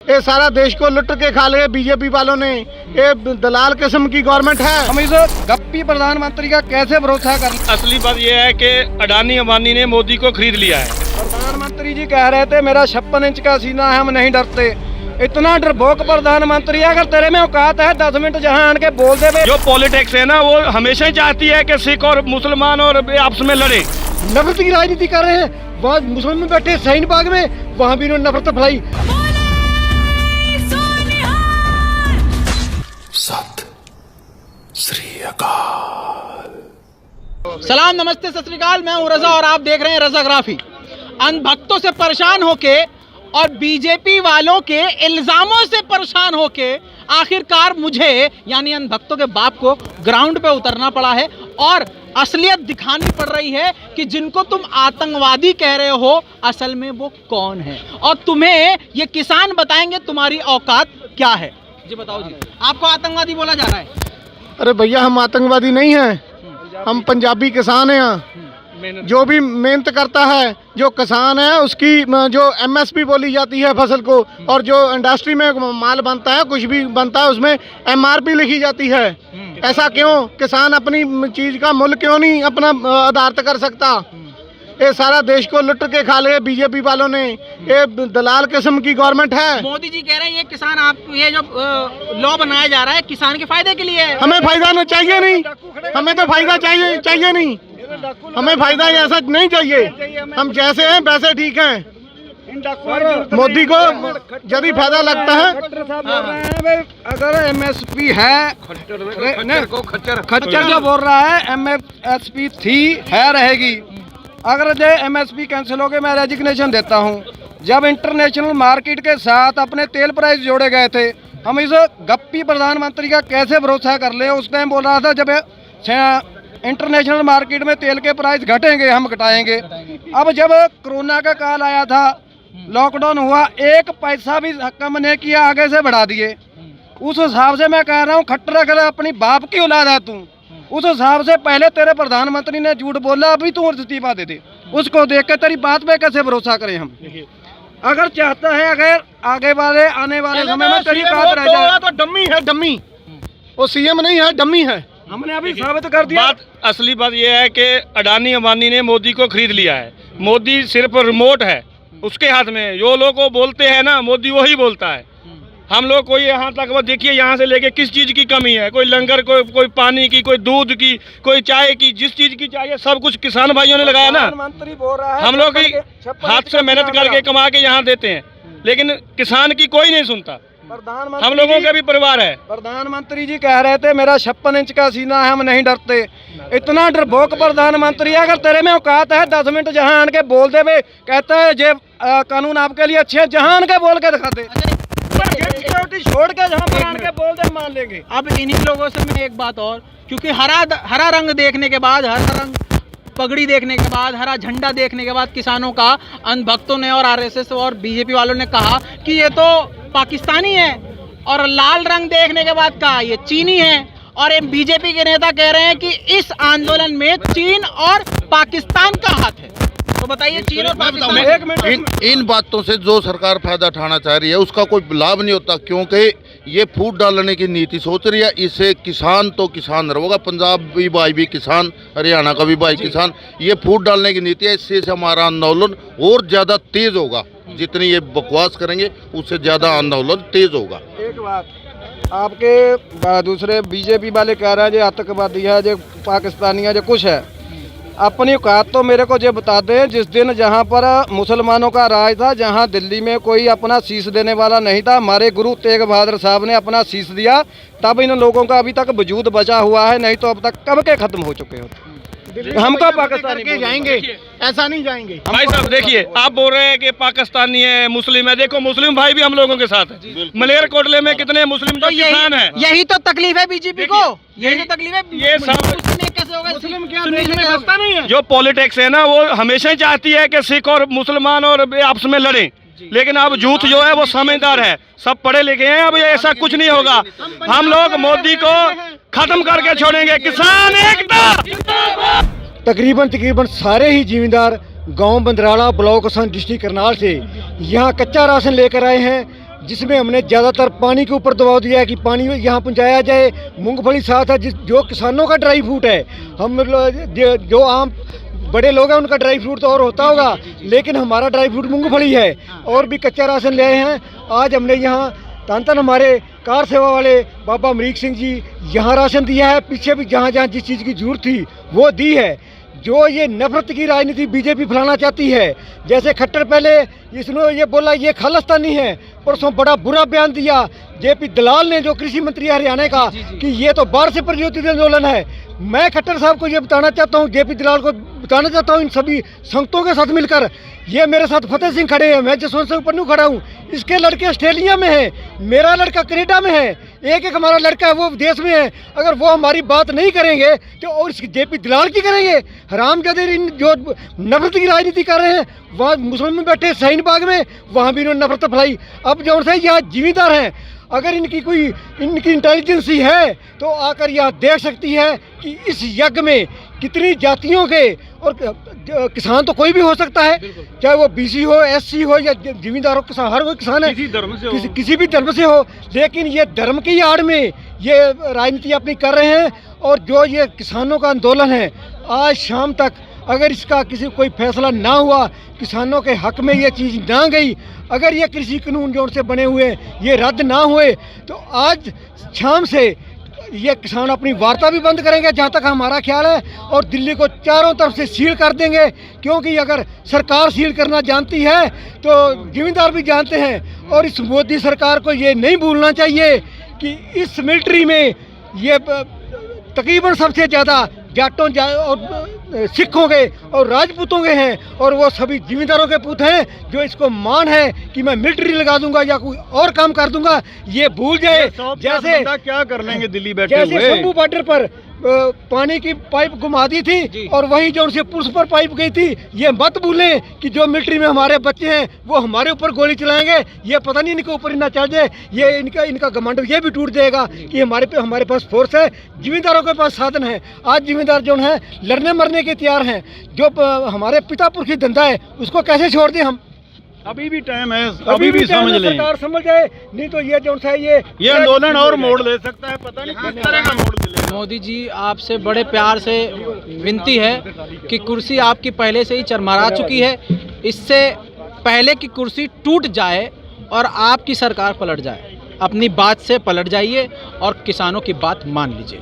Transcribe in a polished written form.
ये सारा देश को लुट के खा लिया बीजेपी वालों ने। ये दलाल किस्म की गवर्नमेंट है। हम इस गप्पी प्रधानमंत्री का कैसे भरोसा कर। असली बात यह है कि अडानी अंबानी ने मोदी को खरीद लिया है। प्रधानमंत्री जी कह रहे थे मेरा 56 इंच का सीना है, हम नहीं डरते। इतना डरपोक प्रधानमंत्री है, अगर तेरे में औकात है 10 मिनट जहां आन के बोल दे। जो पॉलिटिक्स है ना, वो हमेशा ही चाहती है कि सिख और मुसलमान और आपस में लड़े। नफरत की राजनीति कर रहे हैं। वहाँ मुसलमान बैठे शाहीन बाग में, वहाँ भी इन्होंने नफरत फैलाई। सत श्री अकाल। सलाम, नमस्ते, सत श्री अकाल। मैं हूं रजा और आप देख रहे हैं रजाग्राफी। अंधभक्तों से परेशान होके और बीजेपी वालों के इल्जामों से परेशान होके आखिरकार मुझे यानी अंधभक्तों के बाप को ग्राउंड पे उतरना पड़ा है और असलियत दिखानी पड़ रही है कि जिनको तुम आतंकवादी कह रहे हो असल में वो कौन है, और तुम्हें ये किसान बताएंगे तुम्हारी औकात क्या है। जी बताओ जी, आपको आतंकवादी बोला जा रहा है। अरे भैया, हम आतंकवादी नहीं हैं, हम पंजाबी किसान हैं। जो भी मेहनत करता है, जो किसान है, उसकी जो एमएसपी बोली जाती है फसल को, और जो इंडस्ट्री में माल बनता है, कुछ भी बनता है, उसमें एमआरपी लिखी जाती है। ऐसा क्यों? किसान अपनी चीज का मूल्य क्यों नहीं अपना आधारित कर सकता? ये सारा देश को लुट के खा लिया बीजेपी वालों ने। ये दलाल किस्म की गवर्नमेंट है। मोदी जी कह रहे हैं ये किसान, आप ये जो लॉ बनाया जा रहा है किसान के फायदे के लिए है। हमें फायदा न चाहिए नहीं, हमें तो फायदा चाहिए नहीं, हमें फायदा ऐसा नहीं चाहिए। हम जैसे हैं वैसे ठीक हैं। मोदी को यदि फायदा लगता है, अगर एमएसपी है, खच्चर जो बोल रहा है एमएसपी थी है रहेगी। अगर जो एमएसपी कैंसिल हो गए, मैं रेजिग्नेशन देता हूं। जब इंटरनेशनल मार्केट के साथ अपने तेल प्राइस जोड़े गए थे, हम इस गप्पी प्रधानमंत्री का कैसे भरोसा कर ले। उस टाइम बोल रहा था जब इंटरनेशनल मार्केट में तेल के प्राइस घटेंगे हम घटाएंगे। अब जब कोरोना का काल आया था, लॉकडाउन हुआ, 1 पैसा भी कम नहीं किया, आगे से बढ़ा दिए। उस हिसाब से मैं कह रहा हूँ, खट्टर अगर अपनी बाप की औलाद है तू, उस हिसाब से पहले तेरे प्रधानमंत्री ने झूठ बोला, अभी तू इस्तीफा दे दे। उसको देख के तेरी बात पे कैसे भरोसा करें हम। अगर चाहता है अगर आगे वाले आने वाले समय में तेरी बात रह जाए तो डम्मी है, डम्मी। वो सीएम नहीं है, डम्मी है। हमने अभी साबित कर दिया। असली बात यह है कि अडानी अंबानी ने मोदी को खरीद लिया है। मोदी सिर्फ रिमोट है उसके हाथ में। जो लोग को बोलते हैं ना, मोदी वही बोलता है। हम लोग को यहाँ तक वो देखिए, यहाँ से लेके किस चीज़ की कमी है। कोई लंगर, कोई पानी की, कोई दूध की, कोई चाय की, जिस चीज़ की चाहिए सब कुछ किसान भाइयों ने लगाया ना। प्रधानमंत्री बोल रहा है हम लोग हाथ से मेहनत करके कमा के यहाँ देते हैं, लेकिन किसान की कोई नहीं सुनता। हम लोगों के भी परिवार है। प्रधानमंत्री जी कह रहे थे मेरा 56 इंच का सीना है, हम नहीं डरते। इतना डरपोक प्रधानमंत्री है, अगर तेरे में औकात है 10 मिनट जहां आन के बोल दे। कहता है ये कानून आपके लिए अच्छे है, जहां आन के बोल के दिखा दे। सिक्योरिटी छोड़ के जहां पर आन के बोल दे, मान लेंगे। अब इन्हीं लोगों से मैं एक बात और, क्योंकि हरा रंग देखने के बाद, हरा रंग पगड़ी देखने के बाद, हरा झंडा देखने के बाद किसानों का अंधभक्तों ने और आरएसएस और बीजेपी वालों ने कहा कि ये तो पाकिस्तानी है, और लाल रंग देखने के बाद कहा ये चीनी है। और ये बीजेपी के नेता कह रहे हैं कि इस आंदोलन में चीन और पाकिस्तान का हाथ है। तो बताइए, चीन और पाकिस्तान। इन बातों से जो सरकार फायदा उठाना चाह रही है उसका कोई लाभ नहीं होता, क्योंकि ये फूट डालने की नीति सोच रही है। इससे किसान तो किसान रहेगा, पंजाब भी भाई भी किसान, हरियाणा का भी भाई किसान। ये फूट डालने की नीति है। इससे हमारा आंदोलन और ज़्यादा तेज होगा। जितनी ये बकवास करेंगे उससे ज़्यादा आंदोलन तेज होगा। एक बात आपके दूसरे बीजेपी वाले कह रहे हैं जो आतंकवादी है, जो पाकिस्तानी है, जो कुछ है। अपनी औकात तो मेरे को ये बता दें, जिस दिन जहां पर मुसलमानों का राज था, जहां दिल्ली में कोई अपना शीश देने वाला नहीं था, हमारे गुरु तेग बहादुर साहब ने अपना शीश दिया, तब इन लोगों का अभी तक वजूद बचा हुआ है, नहीं तो अब तक कब के खत्म हो चुके होते। हमको पाकिस्तानी के जाएंगे, ऐसा नहीं जाएंगे। भाई साहब देखिए, आप बोल रहे हैं कि पाकिस्तानी है, मुस्लिम है। देखो, मुस्लिम भाई भी हम लोगों के साथ है। मलेरकोटले में कितने मुस्लिम जो किसान है। यही तो तकलीफ है बीजेपी को, यही तो तकलीफ है। ये सब कैसे होगा? मुस्लिम क्या नहीं है। जो पॉलिटिक्स है ना, वो हमेशा ही चाहती है कि सिख और मुसलमान और आपस में लड़े, लेकिन अब झूठ जो है वो समझदार है, सब पढ़े लिखे हैं। अब ये ऐसा कुछ नहीं होगा। हम लोग मोदी को खत्म करके छोड़ेंगे। किसान एकता। तकरीबन सारे ही जिम्मेदार गांव बंदराला ब्लॉक सन डिस्ट्रिक्ट करनाल से यहाँ कच्चा राशन लेकर आए हैं। जिसमें हमने ज़्यादातर पानी के ऊपर दबाव दिया है कि पानी यहाँ पहुँचाया जाए। मूंगफली साथ है, जो किसानों का ड्राई फ्रूट है। हम जो आम बड़े लोग हैं उनका ड्राई फ्रूट तो और होता होगा, लेकिन हमारा ड्राई फ्रूट मूंगफली है। और भी कच्चा राशन ले आए हैं। आज हमने यहाँ तन हमारे कार सेवा वाले बाबा अमरीक सिंह जी यहाँ राशन दिया है। पीछे भी जहाँ जहाँ जिस चीज़ की जरूरत थी वो दी है। जो ये नफरत की राजनीति बीजेपी फैलाना चाहती है, जैसे खट्टर पहले इसने ये बोला ये खालिस्तानी है, परसों बड़ा बुरा बयान दिया जेपी दलाल ने, जो कृषि मंत्री हरियाणा का, कि ये तो बाहर से प्रज्योतित आंदोलन है। मैं खट्टर साहब को ये बताना चाहता हूँ, जेपी दलाल को बताना चाहता हूँ, इन सभी संगतों के साथ मिलकर, ये मेरे साथ फतेह सिंह खड़े हैं, मैं जसवंत सिंह पन्नू खड़ा हूँ, इसके लड़के ऑस्ट्रेलिया में हैं, मेरा लड़का कनाडा में है, एक हमारा लड़का है वो विदेश में है। अगर वो हमारी बात नहीं करेंगे तो और इस जेपी दलाल की करेंगे। हरामजादे इन जो नफरत की राजनीति कर रहे हैं, वहाँ मुसलमान बैठे शाहीन बाग में, वहाँ भी इन्होंने नफरत फैलाई। अब जो है यहाँ जिम्मेदार हैं, अगर इनकी इंटेलिजेंसी है तो आकर यहाँ देख सकती है कि इस यज्ञ में कितनी जातियों के, और किसान तो कोई भी हो सकता है, चाहे वो बीसी हो, एससी हो या जिम्मेदार हो, किसान हर कोई किसान है, किसी भी धर्म से हो। लेकिन ये धर्म की आड़ में ये राजनीति अपनी कर रहे हैं। और जो ये किसानों का आंदोलन है, आज शाम तक अगर इसका कोई फैसला ना हुआ, किसानों के हक में ये चीज़ ना गई, अगर ये कृषि कानून जो से बने हुए ये रद्द ना हुए, तो आज शाम से ये किसान अपनी वार्ता भी बंद करेंगे, जहाँ तक हमारा ख्याल है, और दिल्ली को चारों तरफ से सील कर देंगे। क्योंकि अगर सरकार सील करना जानती है तो जिम्मेदार भी जानते हैं। और इस मोदी सरकार को ये नहीं भूलना चाहिए कि इस मिलिट्री में ये तकरीबन सबसे ज़्यादा जाटों और सिखों के और राजपूतों के हैं, और वो सभी जिम्मेदारों के पुत हैं। जो इसको मान है कि मैं मिलिट्री लगा दूंगा या कोई और काम कर दूंगा, ये भूल जाए। जैसे क्या कर लेंगे दिल्ली बैठे जैसे शंभू बॉर्डर पर पानी की पाइप घुमा दी थी और वही जो उनसे पुलिस पर पाइप गई थी, ये मत भूलें कि जो मिलिट्री में हमारे बच्चे हैं वो हमारे ऊपर गोली चलाएंगे। ये पता नहीं इनके ऊपर ना चल जाए, ये इनका घमंड ये भी टूट जाएगा कि हमारे पास फोर्स है, जिम्मेदारों के पास साधन है। आज जिम्मेदार जो है लड़ने मरने के तैयार हैं। जो हमारे पिता पुरखी धंधा है उसको कैसे छोड़ दें हम? अभी भी टाइम है, अभी भी समझ लें, सरकार समझ जाए, नहीं तो ये जो है ये आंदोलन और मोड़ ले सकता है, पता नहीं किस तरह का मोड़ ले। मोदी जी, आपसे बड़े प्यार से विनती है कि कुर्सी आपकी पहले से ही चरमरा चुकी है, इससे पहले की कुर्सी टूट जाए और आपकी सरकार पलट जाए। अपनी बात से पलट जाइए और किसानों की बात मान लीजिए।